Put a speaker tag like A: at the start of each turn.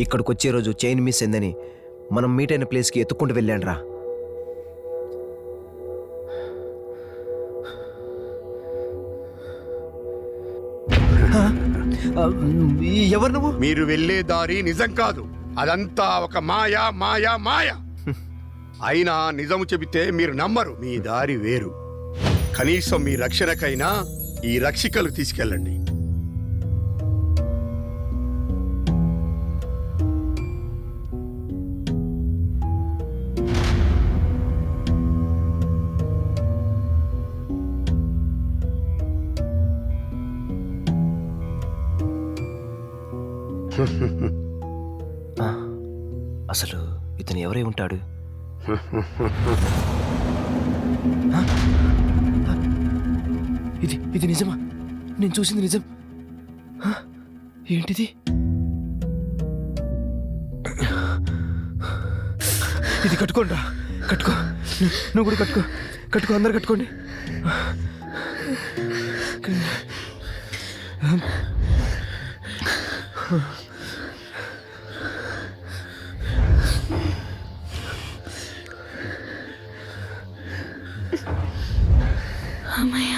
A: ఇక్కడికి వచ్చే రోజు చైన్ మిస్ అయిందని మనం మీట్ అయిన ప్లేస్కి ఎత్తుక్కుంటూ వెళ్ళాడురా. ఎవరు నువ్వు?
B: మీరు వెళ్ళే దారి నిజం కాదు, అదంతా ఒక మాయా మాయా మాయా. అయినా నిజము చెబితే మీరు నమ్మరు. మీ దారి వేరు. కనీసం మీ రక్షణకైనా ఈ రక్షికలు తీసుకెళ్ళండి.
A: అసలు ఇతను ఎవరై ఉంటాడు? ఇది నిజమా? నేను చూసింది నిజం? ఏంటిది? ఇది కట్టుకోండి రా, కట్టుకో. నువ్వు కూడా కట్టుకో, కట్టుకో, అందరు కట్టుకోండి.
C: అమ్మయ్య.